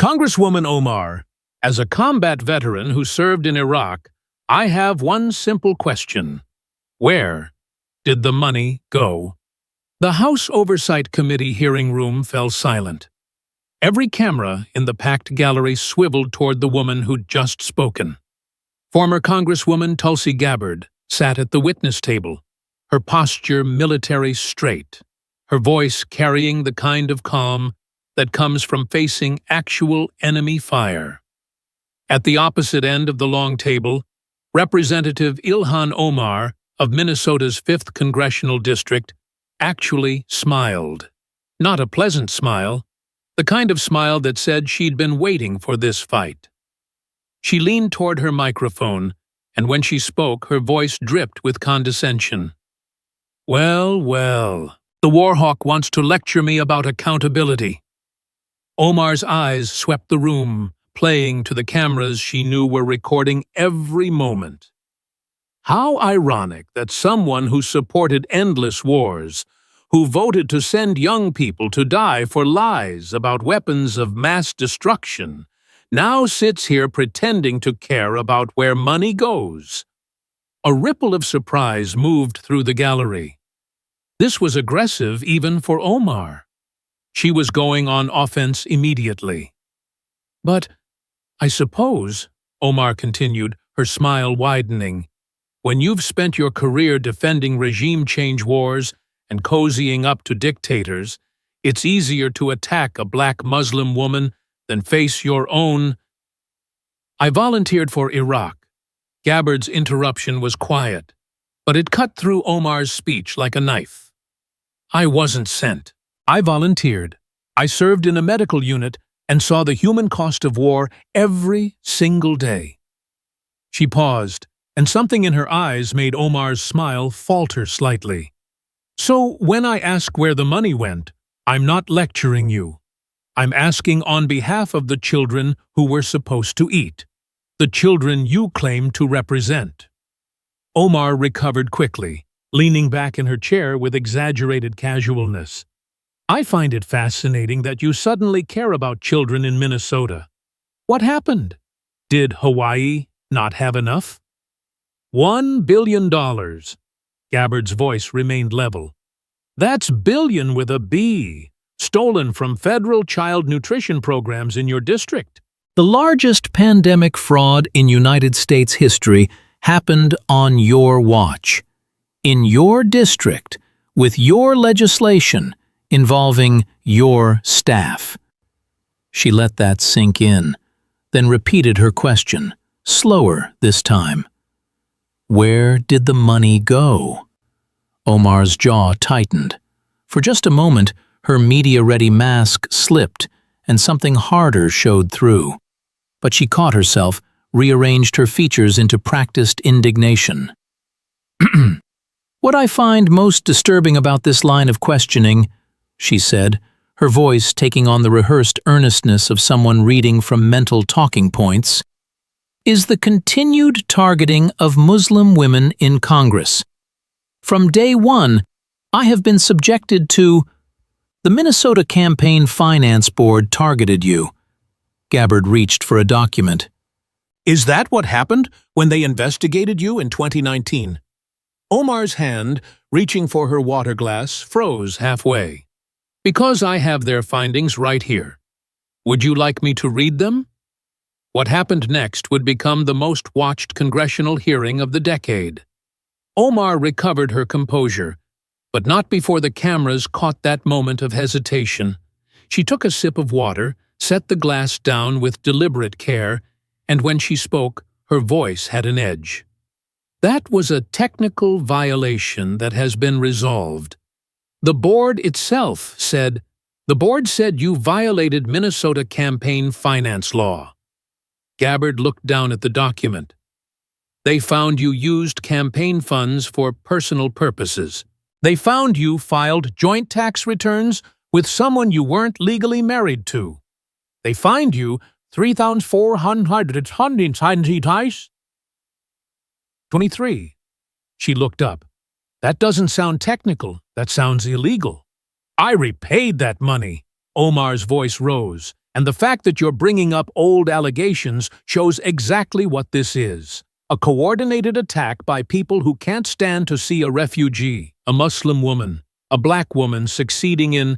Congresswoman Omar, as a combat veteran who served in Iraq, I have one simple question. Where did the money go? The House Oversight Committee hearing room fell silent. Every camera in the packed gallery swiveled toward the woman who'd just spoken. Former Congresswoman Tulsi Gabbard sat at the witness table, her posture military straight, her voice carrying the kind of calm that comes from facing actual enemy fire. At the opposite end of the long table, Representative Ilhan Omar of Minnesota's 5th Congressional District actually smiled. Not a pleasant smile, the kind of smile that said she'd been waiting for this fight. She leaned toward her microphone, and when she spoke, her voice dripped with condescension. Well, the Warhawk wants to lecture me about accountability. Omar's eyes swept the room, playing to the cameras she knew were recording every moment. How ironic that someone who supported endless wars, who voted to send young people to die for lies about weapons of mass destruction, now sits here pretending to care about where money goes. A ripple of surprise moved through the gallery. This was aggressive even for Omar. She was going on offense immediately. But I suppose, Omar continued, her smile widening, when you've spent your career defending regime change wars and cozying up to dictators, it's easier to attack a black Muslim woman than face your own. I volunteered for Iraq. Gabbard's interruption was quiet, but it cut through Omar's speech like a knife. I wasn't sent. I volunteered. I served in a medical unit and saw the human cost of war every single day. She paused, and something in her eyes made Omar's smile falter slightly. So when I ask where the money went, I'm not lecturing you. I'm asking on behalf of the children who we're supposed to eat, the children you claim to represent. Omar recovered quickly, leaning back in her chair with exaggerated casualness. I find it fascinating that you suddenly care about children in Minnesota. What happened? Did Hawaii not have enough? $1 billion. Gabbard's voice remained level. That's billion with a B, stolen from federal child nutrition programs in your district. The largest pandemic fraud in United States history happened on your watch. In your district, with your legislation, involving your staff. She let that sink in, then repeated her question, slower this time. Where did the money go? Omar's jaw tightened. For just a moment, her media-ready mask slipped and something harder showed through. But she caught herself, rearranged her features into practiced indignation. What I find most disturbing about this line of questioning, she said, her voice taking on the rehearsed earnestness of someone reading from mental talking points, is the continued targeting of Muslim women in Congress. From day one, I have been subjected to. The Minnesota Campaign Finance Board targeted you. Gabbard reached for a document. Is that what happened when they investigated you in 2019? Omar's hand, reaching for her water glass, froze halfway. Because I have their findings right here. Would you like me to read them? What happened next would become the most watched congressional hearing of the decade. Omar recovered her composure, but not before the cameras caught that moment of hesitation. She took a sip of water, set the glass down with deliberate care, and when she spoke, her voice had an edge. That was a technical violation that has been resolved. The board itself said, you violated Minnesota campaign finance law. Gabbard looked down at the document. They found you used campaign funds for personal purposes. They found you filed joint tax returns with someone you weren't legally married to. They fined you $3,400 23. She looked up. That doesn't sound technical. That sounds illegal. I repaid that money. Omar's voice rose, And the fact that you're bringing up old allegations shows exactly what this is. A coordinated attack by people who can't stand to see a refugee, a Muslim woman, a black woman succeeding in…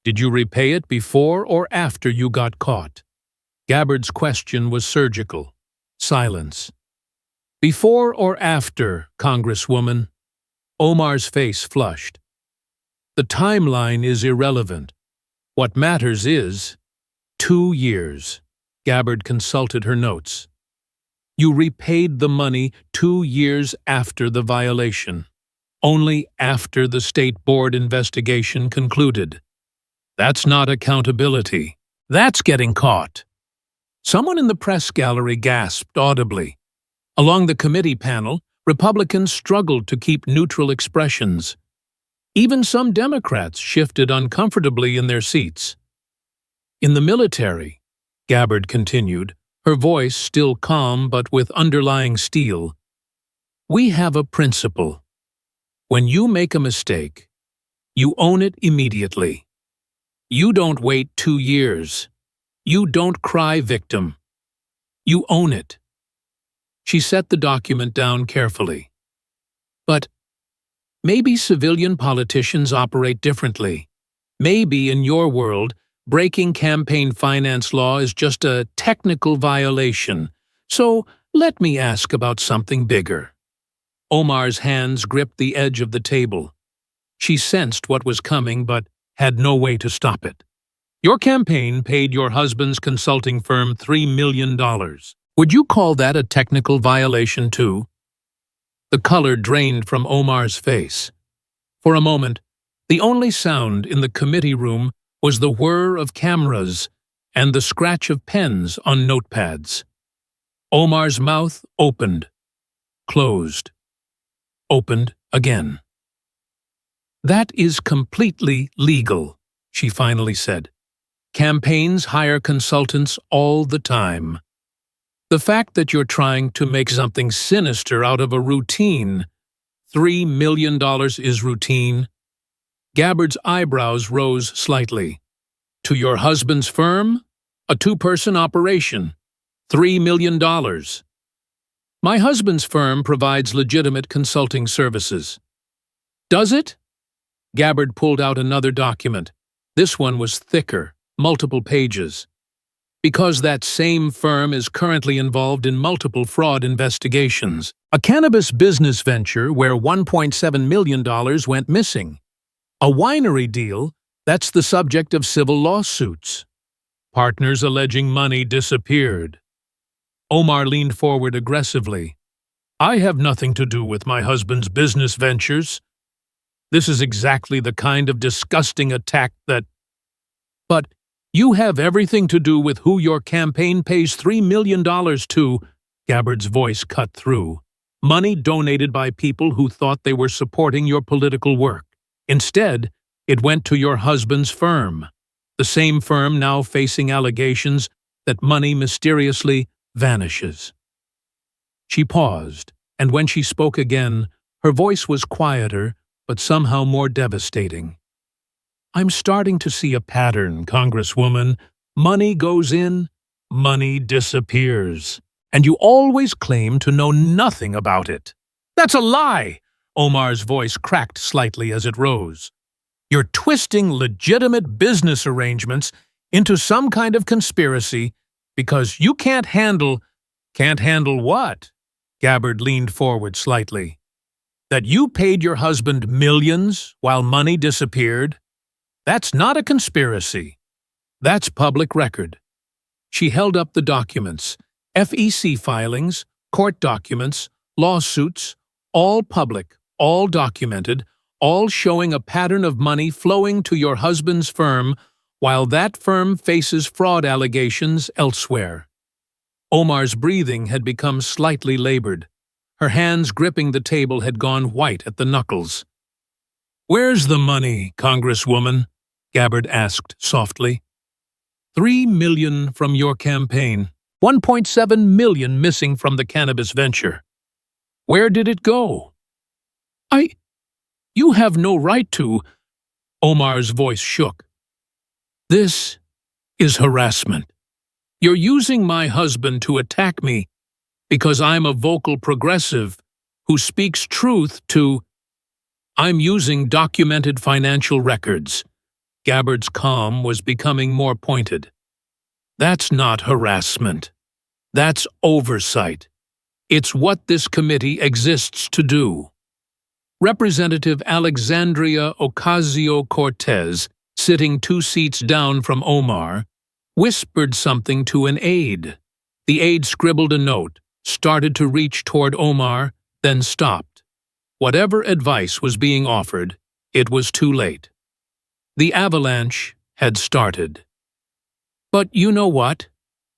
Did you repay it before or after you got caught? Gabbard's question was surgical. Silence. Before or after, Congresswoman? Omar's face flushed. The timeline is irrelevant. What matters is 2 years. Gabbard consulted her notes. You repaid the money 2 years after the violation, only after the state board investigation concluded. That's not accountability. That's getting caught. Someone in the press gallery gasped audibly. Along the committee panel, Republicans struggled to keep neutral expressions. Even some Democrats shifted uncomfortably in their seats. In the military, Gabbard continued, her voice still calm but with underlying steel, we have a principle. When you make a mistake, you own it immediately. You don't wait 2 years. You don't cry victim. You own it. She set the document down carefully. But maybe civilian politicians operate differently. Maybe in your world, breaking campaign finance law is just a technical violation. So let me ask about something bigger. Omar's hands gripped the edge of the table. She sensed what was coming but had no way to stop it. Your campaign paid your husband's consulting firm $3 million. Would you call that a technical violation too? The color drained from Omar's face. For a moment, the only sound in the committee room was the whir of cameras and the scratch of pens on notepads. Omar's mouth opened, closed, opened again. That is completely legal, she finally said. Campaigns hire consultants all the time. The fact that you're trying to make something sinister out of a routine, $3 million is routine. Gabbard's eyebrows rose slightly. To your husband's firm? A 2-person operation. $3 million. My husband's firm provides legitimate consulting services. Does it? Gabbard pulled out another document. This one was thicker, multiple pages. Because that same firm is currently involved in multiple fraud investigations. A cannabis business venture where $1.7 million went missing. A winery deal that's the subject of civil lawsuits. Partners alleging money disappeared. Omar leaned forward aggressively. I have nothing to do with my husband's business ventures. This is exactly the kind of disgusting attack that… But you have everything to do with who your campaign pays $3 million to, Gabbard's voice cut through. Money donated by people who thought they were supporting your political work. Instead, it went to your husband's firm, the same firm now facing allegations that money mysteriously vanishes. She paused, and when she spoke again, her voice was quieter, but somehow more devastating. I'm starting to see a pattern, Congresswoman. Money goes in, money disappears. And you always claim to know nothing about it. That's a lie! Omar's voice cracked slightly as it rose. You're twisting legitimate business arrangements into some kind of conspiracy because you can't handle… Can't handle what? Gabbard leaned forward slightly. That you paid your husband millions while money disappeared? That's not a conspiracy. That's public record. She held up the documents, FEC filings, court documents, lawsuits, all public, all documented, all showing a pattern of money flowing to your husband's firm while that firm faces fraud allegations elsewhere. Omar's breathing had become slightly labored. Her hands gripping the table had gone white at the knuckles. Where's the money, Congresswoman? Gabbard asked softly. $3 million from your campaign, $1.7 million missing from the cannabis venture. Where did it go? You have no right to… Omar's voice shook. This is harassment. You're using my husband to attack me because I'm a vocal progressive who speaks truth to... I'm using documented financial records. Gabbard's calm was becoming more pointed. That's not harassment. That's oversight. It's what this committee exists to do. Representative Alexandria Ocasio-Cortez, sitting 2 seats down from Omar, whispered something to an aide. The aide scribbled a note, started to reach toward Omar, then stopped. Whatever advice was being offered, it was too late. The avalanche had started. But you know what?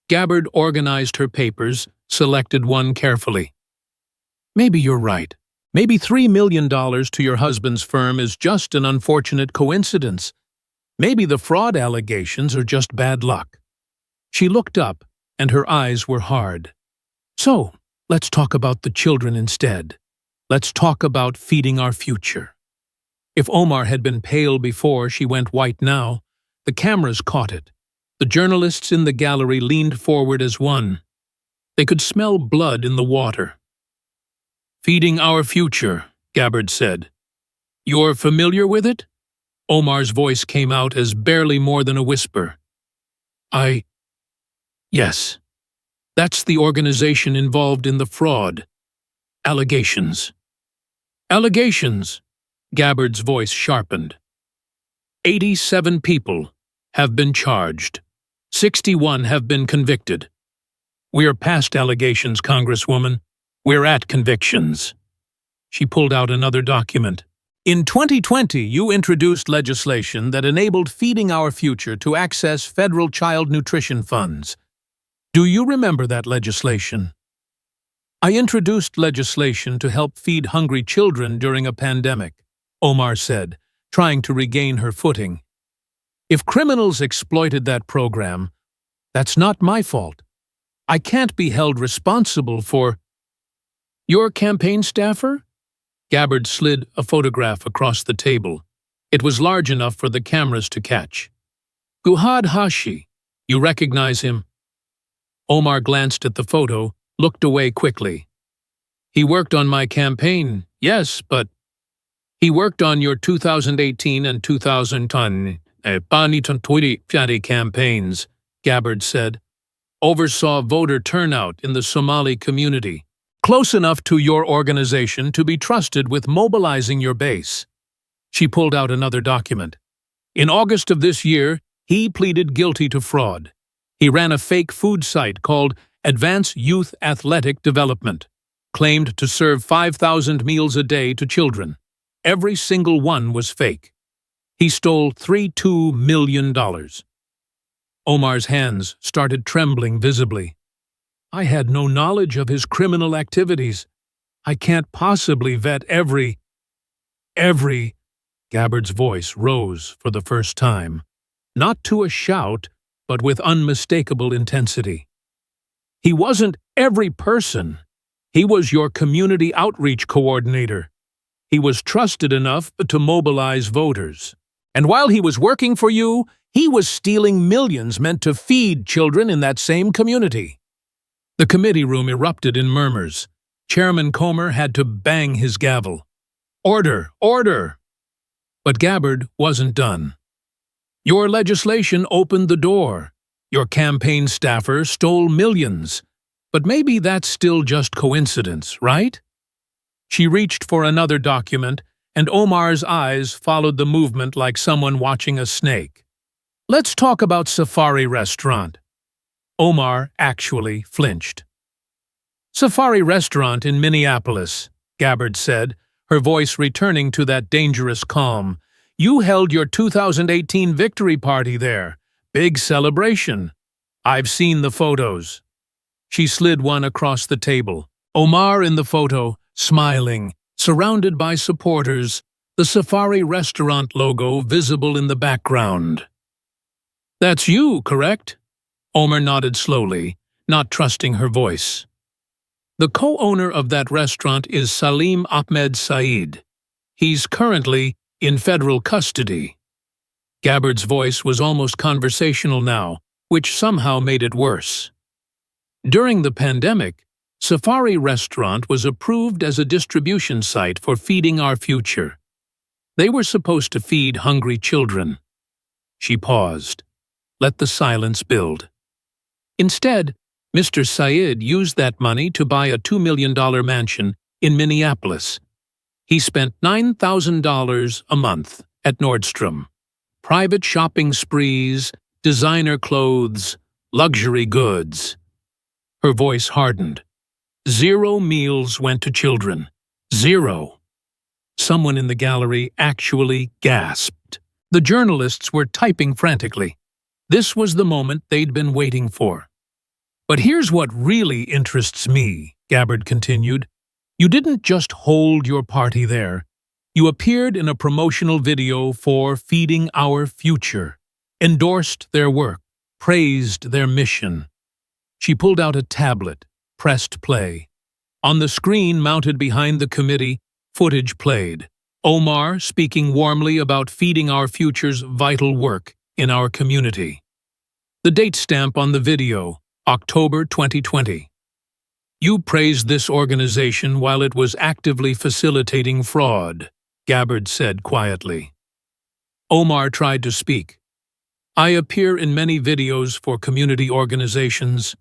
Gabbard organized her papers, selected one carefully. Maybe you're right. Maybe $3 million to your husband's firm is just an unfortunate coincidence. Maybe the fraud allegations are just bad luck. She looked up, and her eyes were hard. So, let's talk about the children instead. Let's talk about feeding our future. If Omar had been pale before, she went white now. The cameras caught it. The journalists in the gallery leaned forward as one. They could smell blood in the water. Feeding our future, Gabbard said. You're familiar with it? Omar's voice came out as barely more than a whisper. Yes. That's the organization involved in the fraud. Allegations. Allegations, Gabbard's voice sharpened. 87 people have been charged. 61 have been convicted. We're past allegations, Congresswoman. We're at convictions. She pulled out another document. In 2020, you introduced legislation that enabled Feeding Our Future to access federal child nutrition funds. Do you remember that legislation? I introduced legislation to help feed hungry children during a pandemic, Omar said, trying to regain her footing. If criminals exploited that program, that's not my fault. I can't be held responsible for... Your campaign staffer? Gabbard slid a photograph across the table. It was large enough for the cameras to catch. Guhad Hashi, you recognize him? Omar glanced at the photo, looked away quickly. He worked on my campaign, yes, but... He worked on your 2018 and 2020 campaigns, Gabbard said. Oversaw voter turnout in the Somali community. Close enough to your organization to be trusted with mobilizing your base. She pulled out another document. In August of this year, he pleaded guilty to fraud. He ran a fake food site called Advanced Youth Athletic Development, claimed to serve 5,000 meals a day to children. Every single one was fake. He stole $32 million. Omar's hands started trembling visibly. I had no knowledge of his criminal activities. I can't possibly vet every... Gabbard's voice rose for the first time, not to a shout, but with unmistakable intensity. He wasn't every person. He was your community outreach coordinator. He was trusted enough to mobilize voters. And while he was working for you, he was stealing millions meant to feed children in that same community. The committee room erupted in murmurs. Chairman Comer had to bang his gavel. Order! Order! But Gabbard wasn't done. Your legislation opened the door. Your campaign staffer stole millions. But maybe that's still just coincidence, right? She reached for another document, and Omar's eyes followed the movement like someone watching a snake. Let's talk about Safari Restaurant. Omar actually flinched. Safari Restaurant in Minneapolis, Gabbard said, her voice returning to that dangerous calm. You held your 2018 victory party there. Big celebration. I've seen the photos. She slid one across the table. Omar in the photo, smiling, surrounded by supporters, the Safari Restaurant logo visible in the background. That's you, correct? Omar nodded slowly, not trusting her voice. The co-owner of that restaurant is Salim Ahmed Said. He's currently in federal custody. Gabbard's voice was almost conversational now, which somehow made it worse. During the pandemic, Safari Restaurant was approved as a distribution site for Feeding Our Future. They were supposed to feed hungry children. She paused. Let the silence build. Instead, Mr. Syed used that money to buy a $2 million mansion in Minneapolis. He spent $9,000 a month at Nordstrom. Private shopping sprees, designer clothes, luxury goods. Her voice hardened. 0 meals went to children. 0. Someone in the gallery actually gasped. The journalists were typing frantically. This was the moment they'd been waiting for. But here's what really interests me, Gabbard continued. You didn't just hold your party there. You appeared in a promotional video for Feeding Our Future, endorsed their work, praised their mission. She pulled out a tablet, pressed play. On the screen mounted behind the committee, footage played. Omar speaking warmly about Feeding Our Future's vital work in our community. The date stamp on the video, October 2020. You praised this organization while it was actively facilitating fraud, Gabbard said quietly. Omar tried to speak. I appear in many videos for community organizations.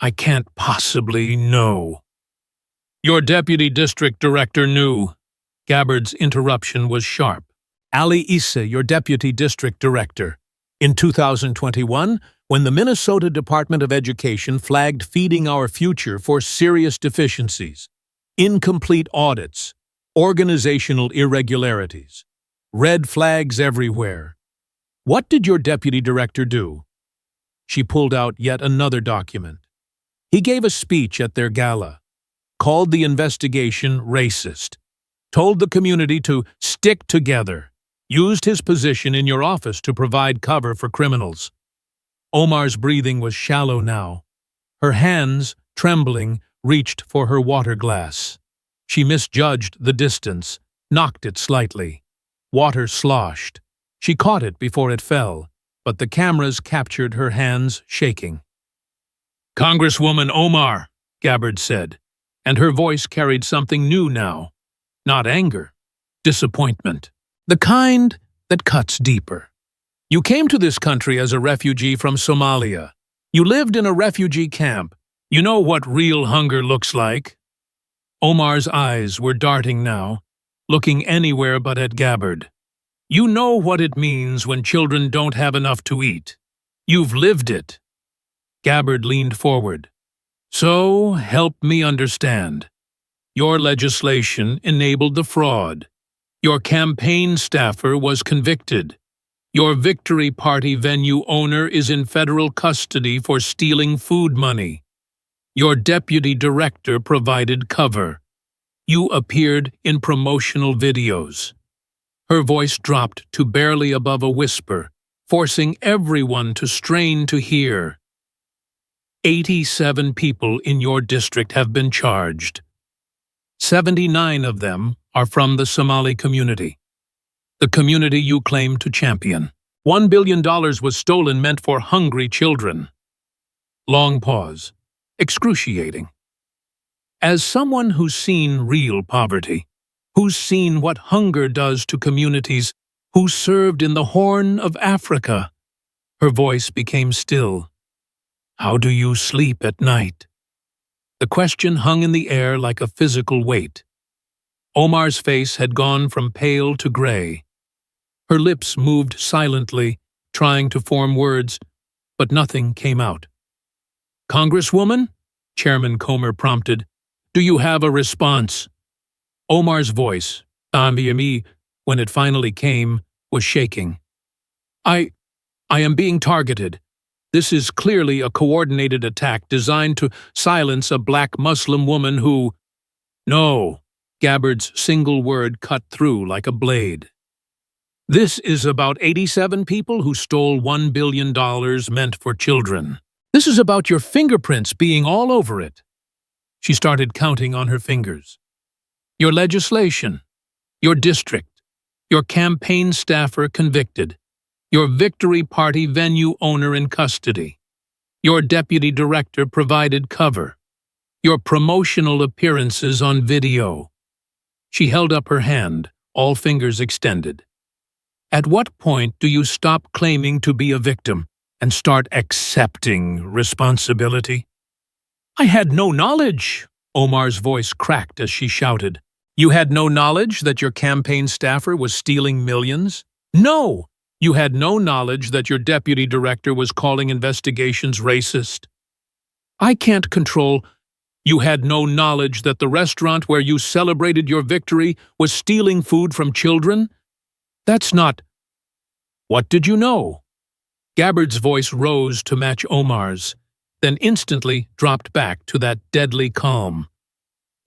I can't possibly know. Your deputy district director knew. Gabbard's interruption was sharp. Ali Issa, your deputy district director. In 2021, when the Minnesota Department of Education flagged Feeding Our Future for serious deficiencies, incomplete audits, organizational irregularities, red flags everywhere. What did your deputy director do? She pulled out yet another document. He gave a speech at their gala, called the investigation racist, told the community to stick together, used his position in your office to provide cover for criminals. Omar's breathing was shallow now. Her hands, trembling, reached for her water glass. She misjudged the distance, knocked it slightly. Water sloshed. She caught it before it fell, but the cameras captured her hands shaking. Congresswoman Omar, Gabbard said, and her voice carried something new now. Not anger, disappointment. The kind that cuts deeper. You came to this country as a refugee from Somalia. You lived in a refugee camp. You know what real hunger looks like. Omar's eyes were darting now, looking anywhere but at Gabbard. You know what it means when children don't have enough to eat. You've lived it. Gabbard leaned forward. So, help me understand. Your legislation enabled the fraud. Your campaign staffer was convicted. Your Victory Party venue owner is in federal custody for stealing food money. Your deputy director provided cover. You appeared in promotional videos. Her voice dropped to barely above a whisper, forcing everyone to strain to hear. 87 people in your district have been charged. 79 of them are from the Somali community, the community you claim to champion. $1 billion was stolen meant for hungry children. Long pause. Excruciating. As someone who's seen real poverty, who's seen what hunger does to communities, who served in the Horn of Africa, her voice became still. How do you sleep at night? The question hung in the air like a physical weight. Omar's face had gone from pale to gray. Her lips moved silently, trying to form words, but nothing came out. Congresswoman? Chairman Comer prompted. Do you have a response? Omar's voice, when it finally came, was shaking. I am being targeted. This is clearly a coordinated attack designed to silence a black Muslim woman who… No, Gabbard's single word cut through like a blade. This is about 87 people who stole $1 billion meant for children. This is about your fingerprints being all over it. She started counting on her fingers. Your legislation, your district, your campaign staffer convicted, your victory party venue owner in custody. Your deputy director provided cover. Your promotional appearances on video. She held up her hand, all fingers extended. At what point do you stop claiming to be a victim and start accepting responsibility? I had no knowledge, Omar's voice cracked as she shouted. You had no knowledge that your campaign staffer was stealing millions? No! You had no knowledge that your deputy director was calling investigations racist? I can't control. You had no knowledge that the restaurant where you celebrated your victory was stealing food from children? That's not. What did you know? Gabbard's voice rose to match Omar's, then instantly dropped back to that deadly calm.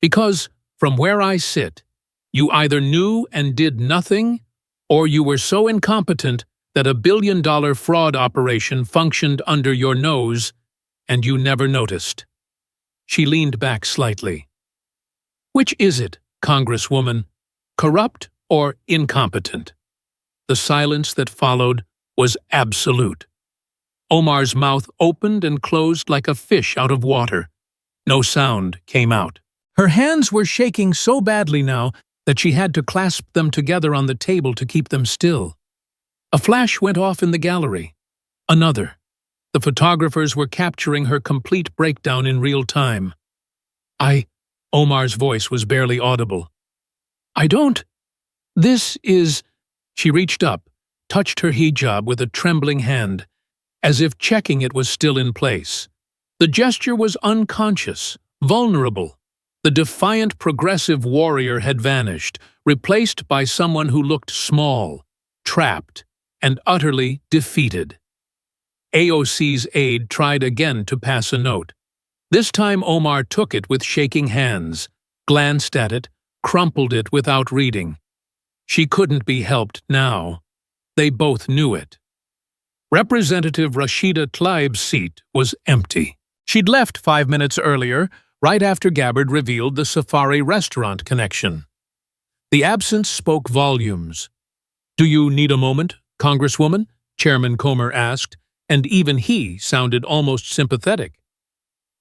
Because, from where I sit, you either knew and did nothing, or you were so incompetent that $1 billion fraud operation functioned under your nose and you never noticed. She leaned back slightly. Which is it, Congresswoman? Corrupt or incompetent? The silence that followed was absolute. Omar's mouth opened and closed like a fish out of water. No sound came out. Her hands were shaking so badly now that she had to clasp them together on the table to keep them still. A flash went off in the gallery. Another. The photographers were capturing her complete breakdown in real time. Omar's voice was barely audible. I don't. This is. She reached up, touched her hijab with a trembling hand, as if checking it was still in place. The gesture was unconscious, vulnerable. The defiant progressive warrior had vanished, replaced by someone who looked small, trapped, and utterly defeated. AOC's aide tried again to pass a note. This time Omar took it with shaking hands, glanced at it, crumpled it without reading. She couldn't be helped now. They both knew it. Representative Rashida Tlaib's seat was empty. She'd left 5 minutes earlier, right after Gabbard revealed the Safari restaurant connection. The absence spoke volumes. Do you need a moment, Congresswoman? Chairman Comer asked, and even he sounded almost sympathetic.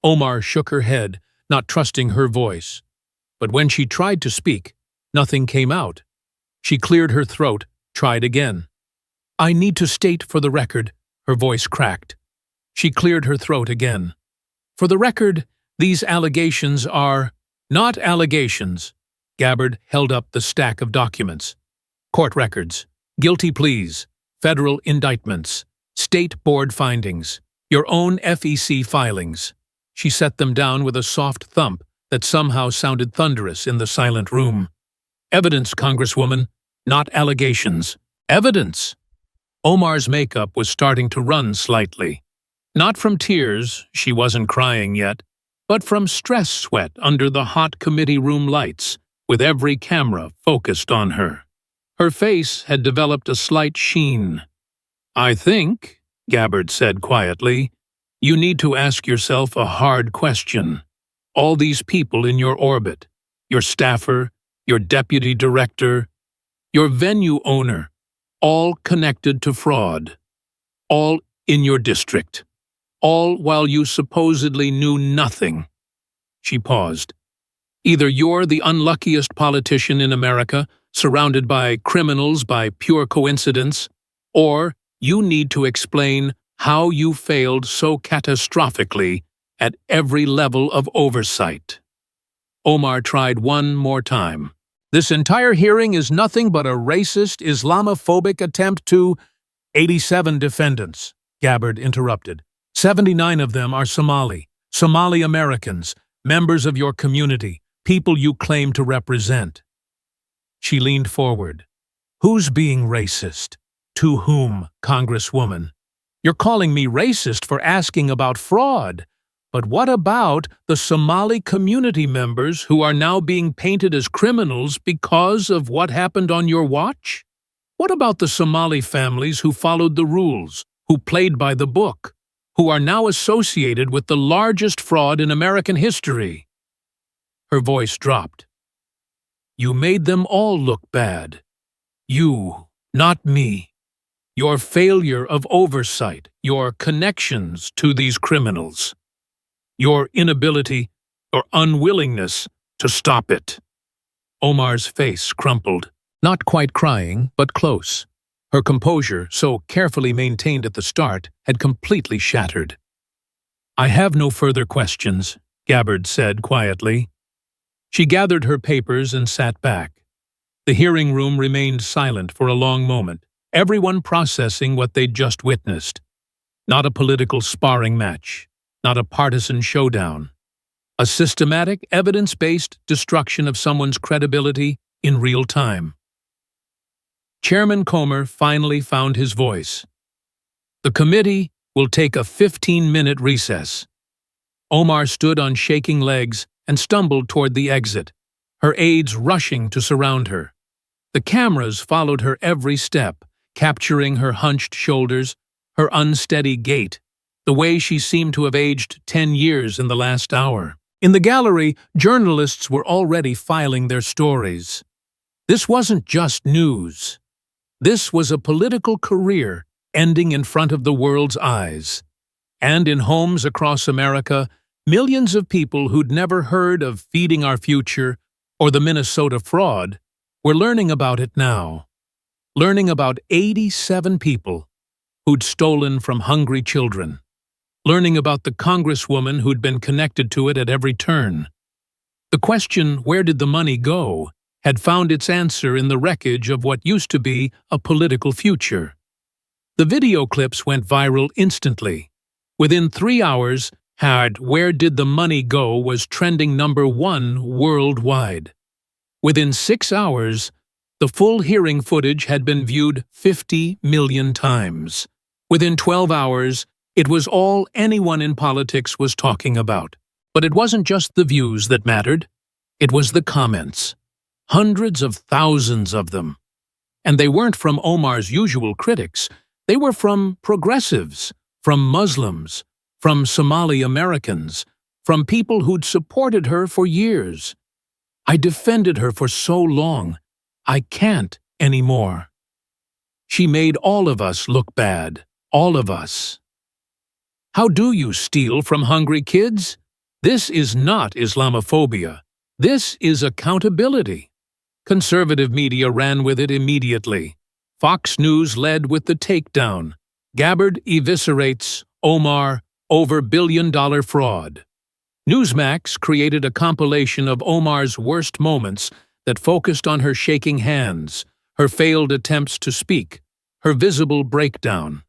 Omar shook her head, not trusting her voice. But when she tried to speak, nothing came out. She cleared her throat, tried again. I need to state for the record, her voice cracked. She cleared her throat again. For the record, these allegations are not allegations. Gabbard held up the stack of documents. Court records, guilty pleas, federal indictments, state board findings, your own FEC filings. She set them down with a soft thump that somehow sounded thunderous in the silent room. Evidence, Congresswoman, not allegations. Evidence. Omar's makeup was starting to run slightly. Not from tears, she wasn't crying yet, but from stress sweat under the hot committee room lights, with every camera focused on her. Her face had developed a slight sheen. I think, Gabbard said quietly, you need to ask yourself a hard question. All these people in your orbit, your staffer, your deputy director, your venue owner, all connected to fraud, all in your district, all while you supposedly knew nothing. She paused. Either you're the unluckiest politician in America, surrounded by criminals by pure coincidence, or you need to explain how you failed so catastrophically at every level of oversight. Omar tried one more time. This entire hearing is nothing but a racist, Islamophobic attempt to— 87 defendants, Gabbard interrupted. 79 of them are Somali Americans, members of your community, people you claim to represent. She leaned forward. Who's being racist? To whom, Congresswoman? You're calling me racist for asking about fraud. But what about the Somali community members who are now being painted as criminals because of what happened on your watch? What about the Somali families who followed the rules, who played by the book, who are now associated with the largest fraud in American history? Her voice dropped. You made them all look bad. You, not me. Your failure of oversight, your connections to these criminals, your inability or unwillingness to stop it. Omar's face crumpled, not quite crying, but close. Her composure, so carefully maintained at the start, had completely shattered. "I have no further questions," Gabbard said quietly. She gathered her papers and sat back. The hearing room remained silent for a long moment, everyone processing what they'd just witnessed. Not a political sparring match, not a partisan showdown. A systematic, evidence-based destruction of someone's credibility in real time. Chairman Comer finally found his voice. "The committee will take a 15-minute recess." Omar stood on shaking legs and stumbled toward the exit, her aides rushing to surround her. The cameras followed her every step, capturing her hunched shoulders, her unsteady gait, the way she seemed to have aged 10 years in the last hour. In the gallery, journalists were already filing their stories. This wasn't just news. This was a political career ending in front of the world's eyes. And in homes across America, millions of people who'd never heard of Feeding Our Future or the Minnesota fraud were learning about it now. Learning about 87 people who'd stolen from hungry children. Learning about the congresswoman who'd been connected to it at every turn. The question, "Where did the money go?" had found its answer in the wreckage of what used to be a political future. The video clips went viral instantly. Within 3 hours, "Where did the money go?" was trending #1 worldwide. Within 6 hours, the full hearing footage had been viewed 50 million times. Within 12 hours, it was all anyone in politics was talking about. But it wasn't just the views that mattered. It was the comments. Hundreds of thousands of them. And they weren't from Omar's usual critics. They were from progressives, from Muslims, from Somali Americans, from people who'd supported her for years. "I defended her for so long. I can't anymore." She made all of us look bad. All of us. How do you steal from hungry kids? This is not Islamophobia. This is accountability. Conservative media ran with it immediately. Fox News led with the takedown. Gabbard eviscerates Omar over billion-dollar fraud. Newsmax created a compilation of Omar's worst moments that focused on her shaking hands, her failed attempts to speak, her visible breakdown.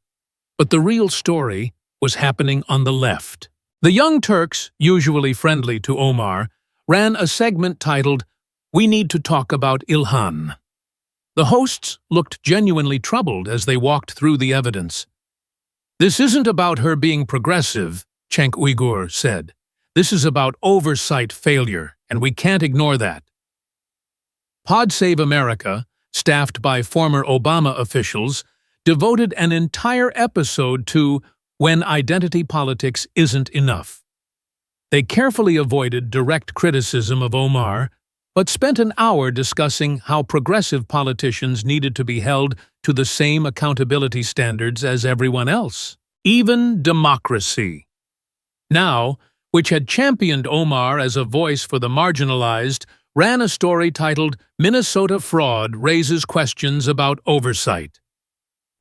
But the real story was happening on the left. The Young Turks, usually friendly to Omar, ran a segment titled, "We Need to Talk About Ilhan." The hosts looked genuinely troubled as they walked through the evidence. "This isn't about her being progressive," Cenk Uygur said. "This is about oversight failure, and we can't ignore that." Pod Save America, staffed by former Obama officials, devoted an entire episode to "When Identity Politics Isn't Enough." They carefully avoided direct criticism of Omar, but spent an hour discussing how progressive politicians needed to be held to the same accountability standards as everyone else, even democracy. Now, which had championed Omar as a voice for the marginalized, ran a story titled "Minnesota Fraud Raises Questions About Oversight."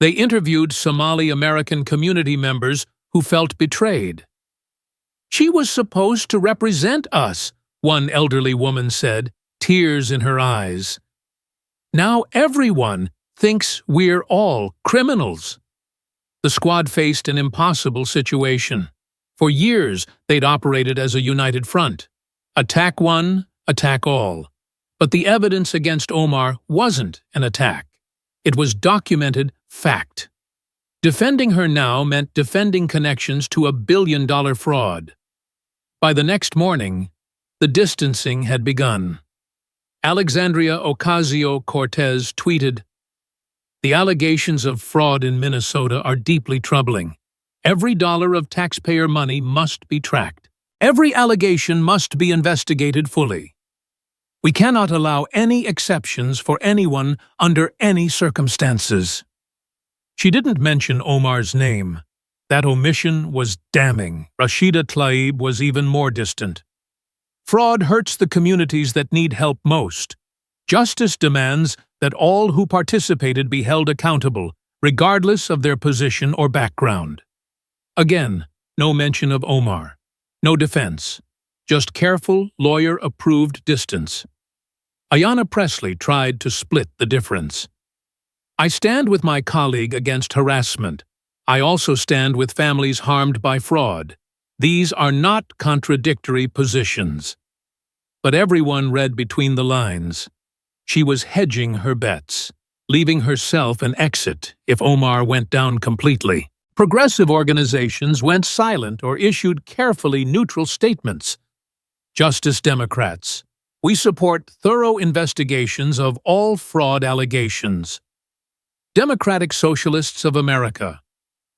They interviewed Somali American community members who felt betrayed. "She was supposed to represent us," one elderly woman said, tears in her eyes. "Now everyone thinks we're all criminals." The squad faced an impossible situation. For years, they'd operated as a united front. Attack one, attack all. But the evidence against Omar wasn't an attack. It was documented fact. Defending her now meant defending connections to a billion-dollar fraud. By the next morning, the distancing had begun. Alexandria Ocasio-Cortez tweeted, "The allegations of fraud in Minnesota are deeply troubling. Every dollar of taxpayer money must be tracked. Every allegation must be investigated fully. We cannot allow any exceptions for anyone under any circumstances." She didn't mention Omar's name. That omission was damning. Rashida Tlaib was even more distant. Fraud hurts the communities that need help most. Justice demands that all who participated be held accountable, regardless of their position or background. Again, no mention of Omar. No defense. Just careful, lawyer-approved distance. Ayanna Pressley tried to split the difference. I stand with my colleague against harassment. I also stand with families harmed by fraud. These are not contradictory positions. But everyone read between the lines. She was hedging her bets, leaving herself an exit if Omar went down completely. Progressive organizations went silent or issued carefully neutral statements. Justice Democrats, we support thorough investigations of all fraud allegations. Democratic Socialists of America,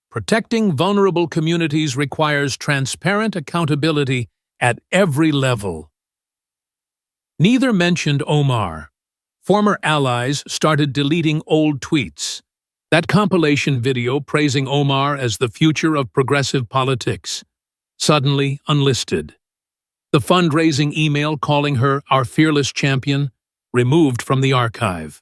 protecting vulnerable communities requires transparent accountability at every level. Neither mentioned Omar. Former allies started deleting old tweets. That compilation video praising Omar as the future of progressive politics, suddenly unlisted. The fundraising email calling her our fearless champion, removed from the archive.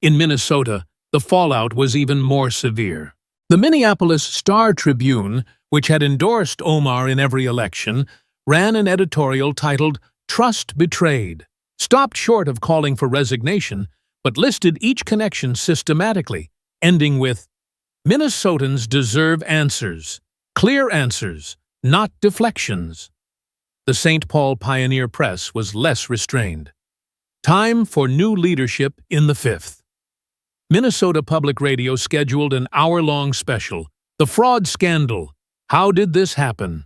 In Minnesota, the fallout was even more severe. The Minneapolis Star-Tribune, which had endorsed Omar in every election, ran an editorial titled "Trust Betrayed," stopped short of calling for resignation, but listed each connection systematically, ending with, "Minnesotans deserve answers, clear answers, not deflections." The St. Paul Pioneer Press was less restrained. Time for new leadership in the 5th. Minnesota Public Radio scheduled an hour-long special, The Fraud Scandal, How Did This Happen?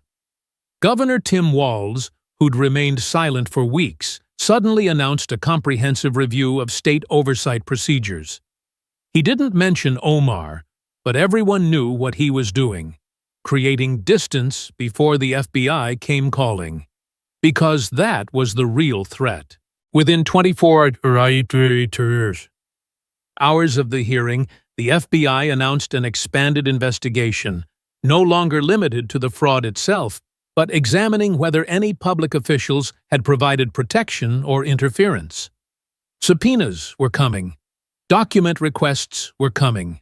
Governor Tim Walz, who'd remained silent for weeks, suddenly announced a comprehensive review of state oversight procedures. He didn't mention Omar, but everyone knew what he was doing, creating distance before the FBI came calling. Because that was the real threat. Within 24 hours of the hearing, the FBI announced an expanded investigation, no longer limited to the fraud itself, but examining whether any public officials had provided protection or interference. Subpoenas were coming. Document requests were coming.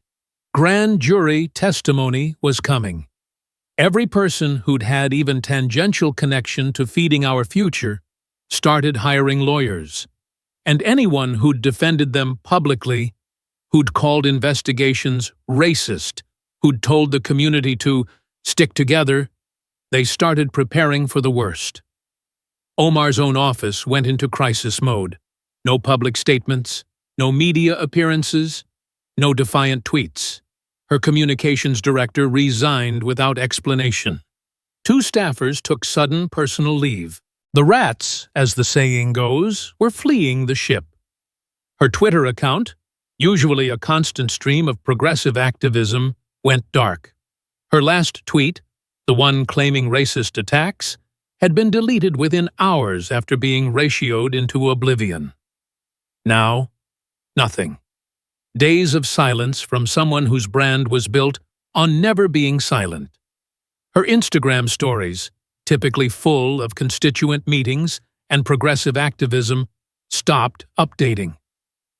Grand jury testimony was coming. Every person who'd had even tangential connection to feeding our future started hiring lawyers. And anyone who'd defended them publicly, who'd called investigations racist, who'd told the community to stick together, they started preparing for the worst. Omar's own office went into crisis mode. No public statements, no media appearances, no defiant tweets. Her communications director resigned without explanation. 2 staffers took sudden personal leave. The rats, as the saying goes, were fleeing the ship. Her Twitter account, usually a constant stream of progressive activism, went dark. Her last tweet, the one claiming racist attacks, had been deleted within hours after being ratioed into oblivion. Now, nothing. Days of silence from someone whose brand was built on never being silent. Her Instagram stories, typically full of constituent meetings and progressive activism, stopped updating.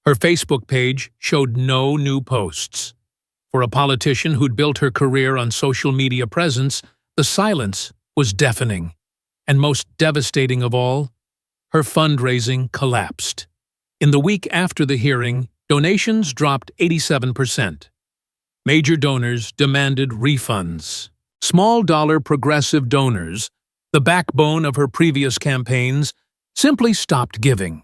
Her Facebook page showed no new posts. For a politician who'd built her career on social media presence, the silence was deafening. And most devastating of all, her fundraising collapsed. In the week after the hearing, donations dropped 87%. Major donors demanded refunds. Small-dollar progressive donors, the backbone of her previous campaigns, simply stopped giving.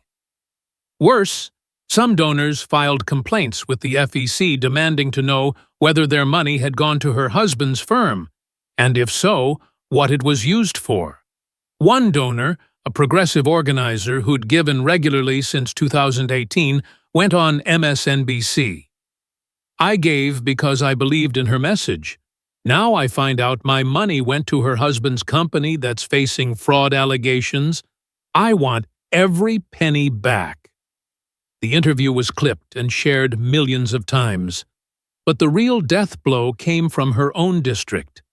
Worse, some donors filed complaints with the FEC demanding to know whether their money had gone to her husband's firm, and if so, what it was used for. One donor, a progressive organizer who'd given regularly since 2018, went on MSNBC. "I gave because I believed in her message. Now I find out my money went to her husband's company that's facing fraud allegations. I want every penny back." The interview was clipped and shared millions of times. But the real death blow came from her own district.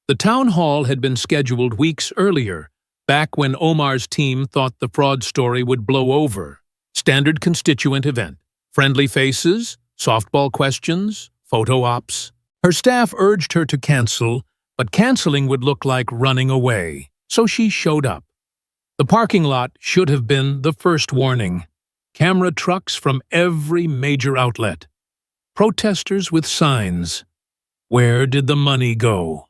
The town hall had been scheduled weeks earlier, back when Omar's team thought the fraud story would blow over. Standard constituent event. Friendly faces, softball questions, photo ops. Her staff urged her to cancel, but canceling would look like running away, so she showed up. The parking lot should have been the first warning. Camera trucks from every major outlet. Protesters with signs. Where did the money go?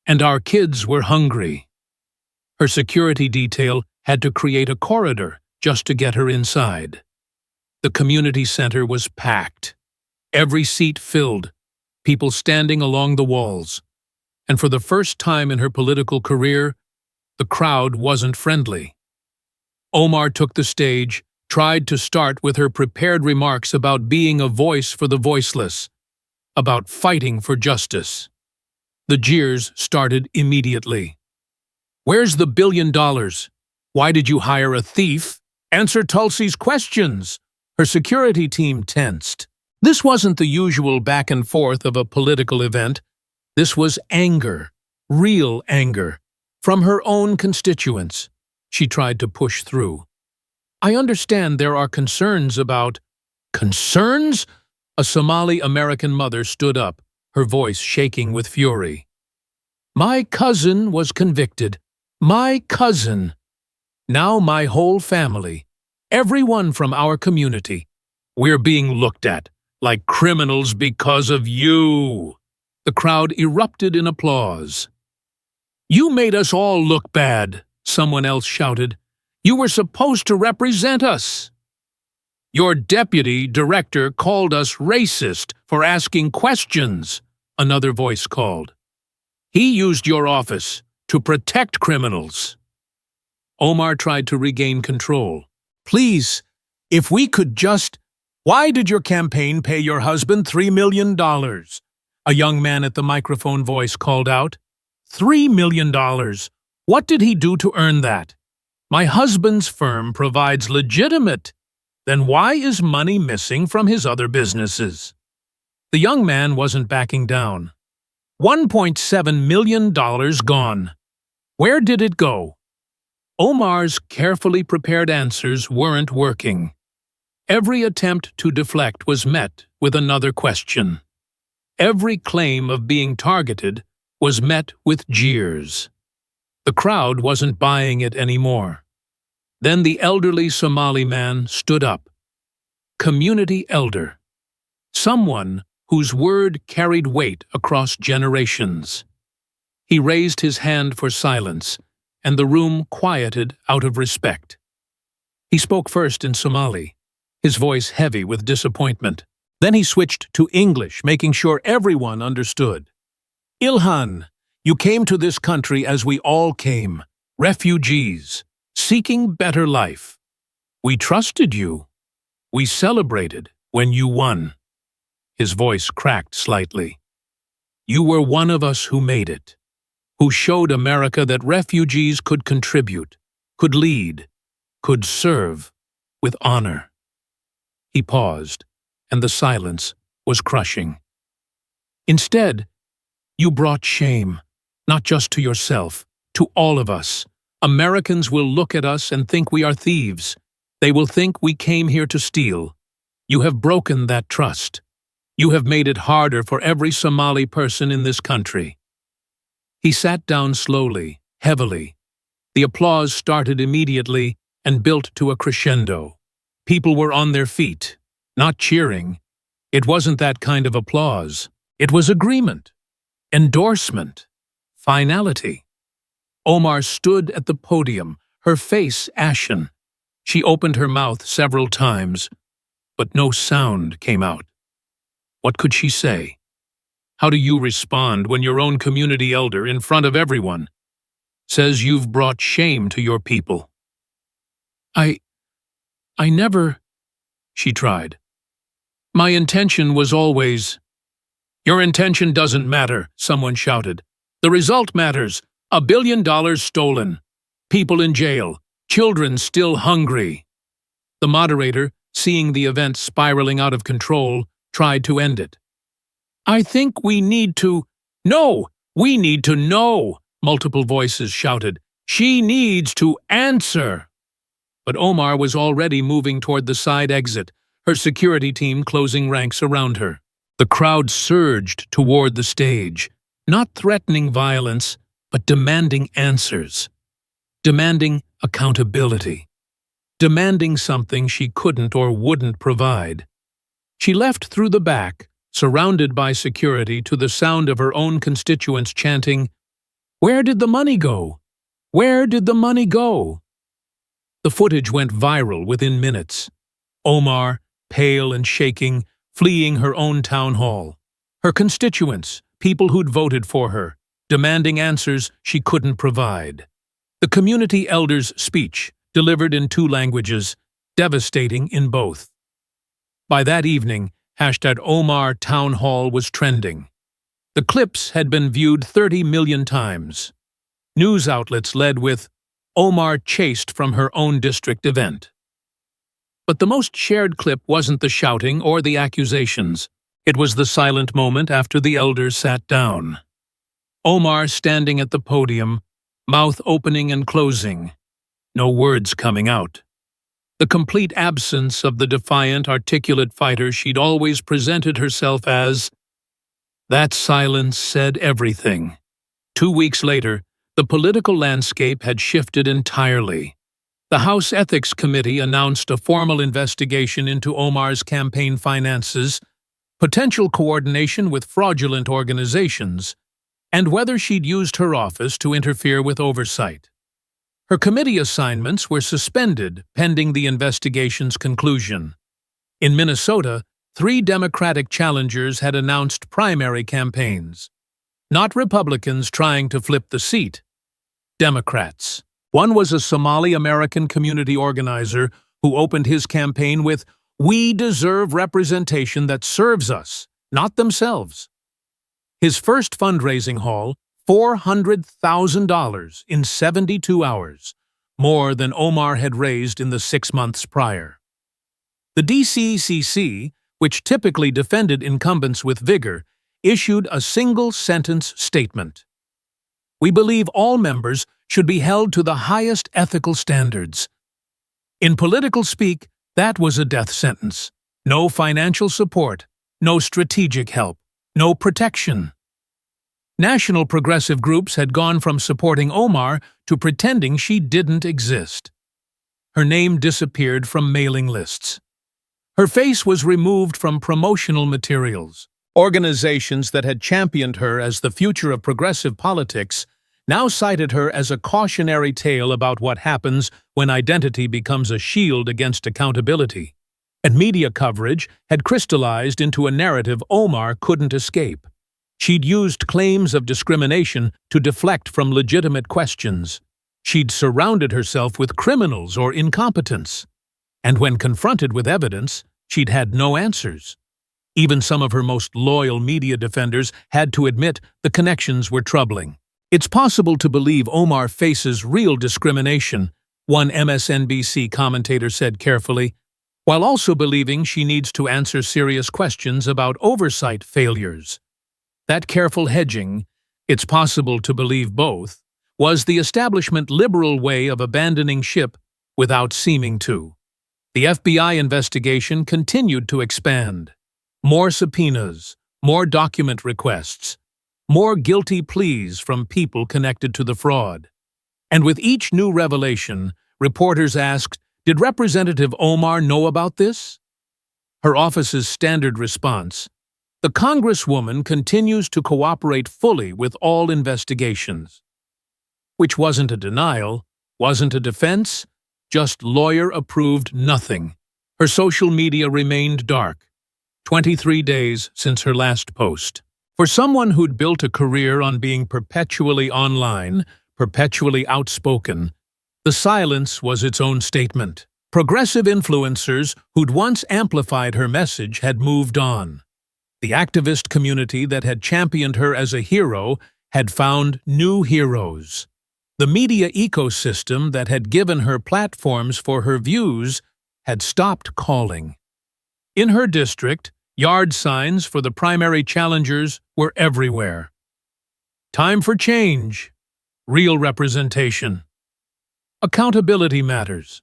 And our kids were hungry. Her security detail had to create a corridor just to get her inside. The community center was packed. Every seat filled, people standing along the walls. And for the first time in her political career, the crowd wasn't friendly. Omar took the stage, tried to start with her prepared remarks about being a voice for the voiceless, about fighting for justice. The jeers started immediately. Where's the $1 billion? Why did you hire a thief? Answer Tulsi's questions. Her security team tensed. This wasn't the usual back and forth of a political event. This was anger, real anger, from her own constituents. She tried to push through. I understand there are concerns about... Concerns? A Somali-American mother stood up, her voice shaking with fury. My cousin was convicted. My cousin. Now my whole family, everyone from our community, we're being looked at like criminals because of you. The crowd erupted in applause. You made us all look bad, someone else shouted. You were supposed to represent us. Your deputy director called us racist for asking questions, another voice called. He used your office to protect criminals. Omar tried to regain control. Please, if we could just... Why did your campaign pay your husband $3 million? A young man at the microphone voice called out. $3 million. What did he do to earn that? My husband's firm provides legitimate. Then why is money missing from his other businesses? The young man wasn't backing down. $1.7 million gone. Where did it go? Omar's carefully prepared answers weren't working. Every attempt to deflect was met with another question. Every claim of being targeted was met with jeers. The crowd wasn't buying it anymore. Then the elderly Somali man stood up. Community elder. Someone whose word carried weight across generations. He raised his hand for silence, and the room quieted out of respect. He spoke first in Somali, his voice heavy with disappointment. Then he switched to English, making sure everyone understood. Ilhan, you came to this country as we all came, refugees, seeking better life. We trusted you. We celebrated when you won. His voice cracked slightly. You were one of us who made it, who showed America that refugees could contribute, could lead, could serve with honor. He paused, and the silence was crushing. Instead, you brought shame, not just to yourself, to all of us. Americans will look at us and think we are thieves. They will think we came here to steal. You have broken that trust. You have made it harder for every Somali person in this country. He sat down slowly, heavily. The applause started immediately and built to a crescendo. People were on their feet, not cheering. It wasn't that kind of applause. It was agreement, endorsement, finality. Omar stood at the podium, her face ashen. She opened her mouth several times, but no sound came out. What could she say? How do you respond when your own community elder, in front of everyone, says you've brought shame to your people? I never, she tried. My intention was always... Your intention doesn't matter, someone shouted. The result matters. $1 billion stolen. People in jail. Children still hungry. The moderator, seeing the event spiraling out of control, tried to end it. I think we need to— No! We need to know! Multiple voices shouted. She needs to answer! But Omar was already moving toward the side exit, her security team closing ranks around her. The crowd surged toward the stage, not threatening violence, but demanding answers. Demanding accountability. Demanding something she couldn't or wouldn't provide. She left through the back, surrounded by security, to the sound of her own constituents chanting, "Where did the money go? Where did the money go?" The footage went viral within minutes. Omar, pale and shaking, fleeing her own town hall. Her constituents, people who'd voted for her, demanding answers she couldn't provide. The community elder's speech, delivered in 2 languages, devastating in both. By that evening, #Omar Town Hall was trending. The clips had been viewed 30 million times. News outlets led with, "Omar chased from her own district event." But the most shared clip wasn't the shouting or the accusations. It was the silent moment after the elders sat down. Omar standing at the podium, mouth opening and closing, no words coming out. The complete absence of the defiant, articulate fighter she'd always presented herself as. That silence said everything. 2 weeks later, the political landscape had shifted entirely. The House Ethics Committee announced a formal investigation into Omar's campaign finances, potential coordination with fraudulent organizations, and whether she'd used her office to interfere with oversight. Her committee assignments were suspended pending the investigation's conclusion. In Minnesota, 3 Democratic challengers had announced primary campaigns. Not Republicans trying to flip the seat. Democrats. One was a Somali-American community organizer who opened his campaign with, "We deserve representation that serves us, not themselves." His first fundraising haul, $400,000 in 72 hours, more than Omar had raised in the 6 months prior. The DCCC, which typically defended incumbents with vigor, issued a single-sentence statement. "We believe all members should be held to the highest ethical standards." In political speak, that was a death sentence. No financial support, no strategic help, no protection. National progressive groups had gone from supporting Omar to pretending she didn't exist. Her name disappeared from mailing lists. Her face was removed from promotional materials. Organizations that had championed her as the future of progressive politics now cited her as a cautionary tale about what happens when identity becomes a shield against accountability. And media coverage had crystallized into a narrative Omar couldn't escape. She'd used claims of discrimination to deflect from legitimate questions. She'd surrounded herself with criminals or incompetents. And when confronted with evidence, she'd had no answers. Even some of her most loyal media defenders had to admit the connections were troubling. "It's possible to believe Omar faces real discrimination," one MSNBC commentator said carefully, while also believing she needs to answer serious questions about oversight failures. That careful hedging, "it's possible to believe both," was the establishment liberal way of abandoning ship without seeming to. The FBI investigation continued to expand. More subpoenas, more document requests, more guilty pleas from people connected to the fraud. And with each new revelation, reporters asked, "Did Representative Omar know about this?" Her office's standard response, "The Congresswoman continues to cooperate fully with all investigations." Which wasn't a denial, wasn't a defense, just lawyer-approved nothing. Her social media remained dark. 23 days since her last post. For someone who'd built a career on being perpetually online, perpetually outspoken, the silence was its own statement. Progressive influencers who'd once amplified her message had moved on. The activist community that had championed her as a hero had found new heroes. The media ecosystem that had given her platforms for her views had stopped calling. In her district, Yard signs for the primary challengers were everywhere. Time for change. Real representation. Accountability matters.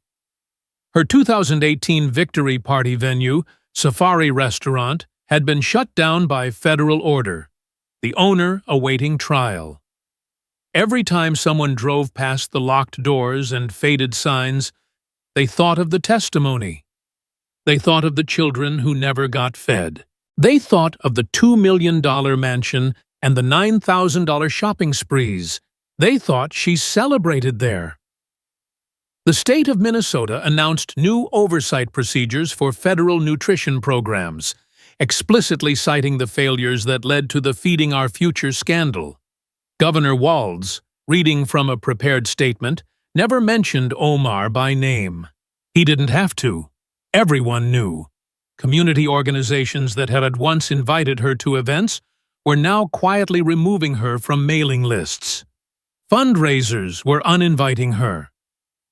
Her 2018 Victory Party venue, Safari Restaurant, had been shut down by federal order, the owner awaiting trial. Every time someone drove past the locked doors and faded signs, they thought of the testimony. They thought of the children who never got fed. They thought of the $2 million mansion and the $9,000 shopping sprees. They thought she celebrated there. The state of Minnesota announced new oversight procedures for federal nutrition programs, explicitly citing the failures that led to the Feeding Our Future scandal. Governor Walz, reading from a prepared statement, never mentioned Omar by name. He didn't have to. Everyone knew. Community organizations that had once invited her to events were now quietly removing her from mailing lists. Fundraisers were uninviting her.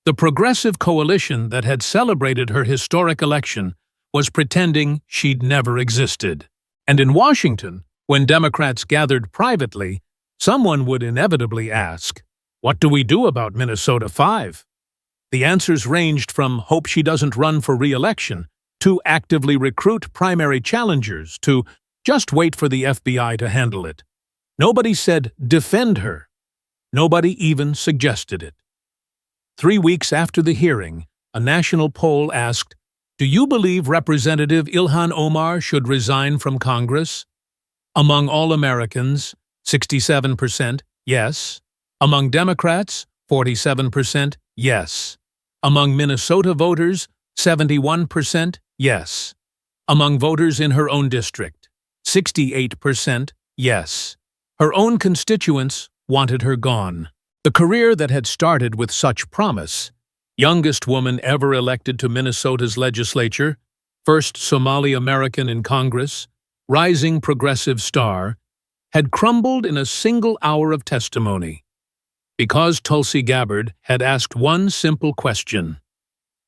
The Progressive Coalition that had celebrated her historic election was pretending she'd never existed. And in Washington, when Democrats gathered privately, someone would inevitably ask, "What do we do about Minnesota 5?" The answers ranged from hope she doesn't run for re-election, to actively recruit primary challengers, to just wait for the FBI to handle it. Nobody said defend her. Nobody even suggested it. 3 weeks after the hearing, a national poll asked, "Do you believe Representative Ilhan Omar should resign from Congress?" Among all Americans, 67% yes. Among Democrats, 47% yes. Among Minnesota voters, 71% yes. Among voters in her own district, 68% yes. Her own constituents wanted her gone. The career that had started with such promise, youngest woman ever elected to Minnesota's legislature, first Somali American in Congress, rising progressive star, had crumbled in a single hour of testimony. Because Tulsi Gabbard had asked one simple question: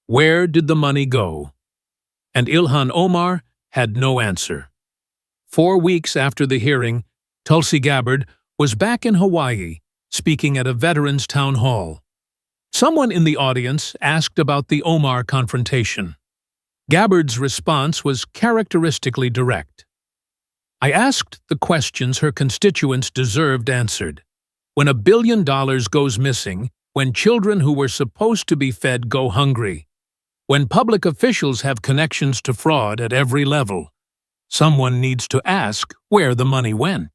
where did the money go? And Ilhan Omar had no answer. 4 weeks after the hearing, Tulsi Gabbard was back in Hawaii, speaking at a veterans' town hall. Someone in the audience asked about the Omar confrontation. Gabbard's response was characteristically direct. "I asked the questions her constituents deserved answered. When $1 billion goes missing, when children who were supposed to be fed go hungry, when public officials have connections to fraud at every level, someone needs to ask where the money went."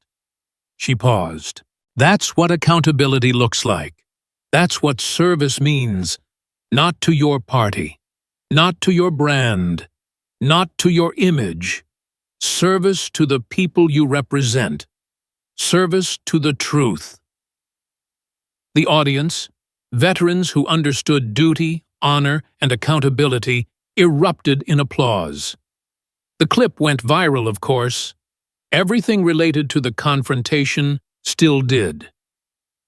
She paused. That's what accountability looks like. That's what service means. Not to your party, not to your brand, not to your image. Service to the people you represent. Service to the truth. The audience, veterans who understood duty, honor, and accountability, erupted in applause. The clip went viral, of course. Everything related to the confrontation still did.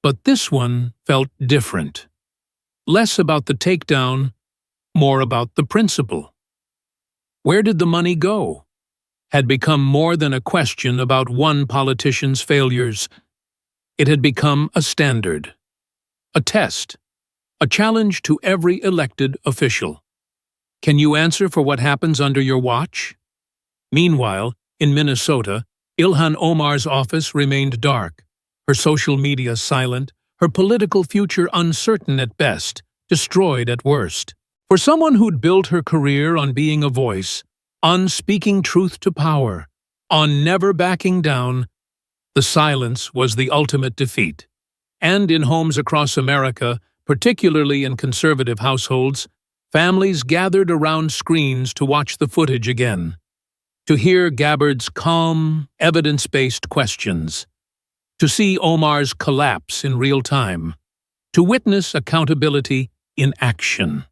But this one felt different. Less about the takedown, more about the principle. Where did the money go? Had become more than a question about one politician's failures. It had become a standard, a test, a challenge to every elected official. Can you answer for what happens under your watch? Meanwhile, in Minnesota, Ilhan Omar's office remained dark, her social media silent, her political future uncertain at best, destroyed at worst. For someone who'd built her career on being a voice, on speaking truth to power, on never backing down, the silence was the ultimate defeat. And in homes across America, particularly in conservative households, families gathered around screens to watch the footage again, to hear Gabbard's calm, evidence-based questions, to see Omar's collapse in real time, to witness accountability in action.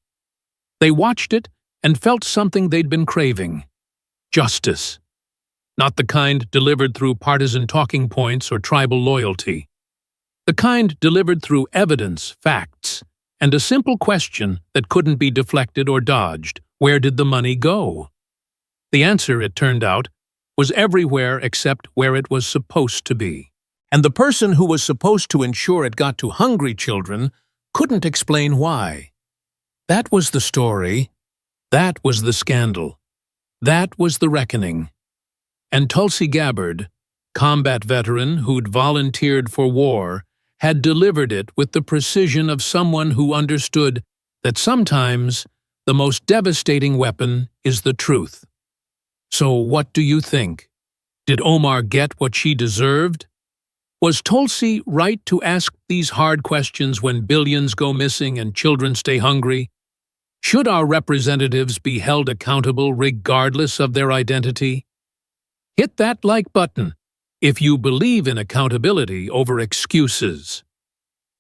They watched it and felt something they'd been craving: justice. Not the kind delivered through partisan talking points or tribal loyalty. The kind delivered through evidence, facts, and a simple question that couldn't be deflected or dodged: where did the money go? The answer, it turned out, was everywhere except where it was supposed to be. And the person who was supposed to ensure it got to hungry children couldn't explain why. That was the story. That was the scandal. That was the reckoning. And Tulsi Gabbard, combat veteran who'd volunteered for war, had delivered it with the precision of someone who understood that sometimes the most devastating weapon is the truth. So what do you think? Did Omar get what she deserved? Was Tulsi right to ask these hard questions when billions go missing and children stay hungry? Should our representatives be held accountable regardless of their identity? Hit that like button if you believe in accountability over excuses.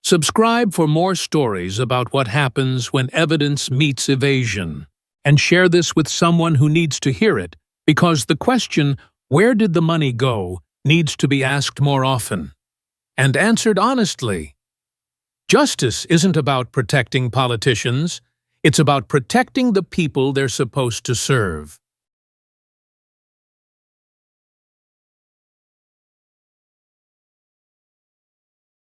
Subscribe for more stories about what happens when evidence meets evasion. And share this with someone who needs to hear it, because the question, "Where did the money go?" needs to be asked more often. And answered honestly. Justice isn't about protecting politicians. It's about protecting the people they're supposed to serve.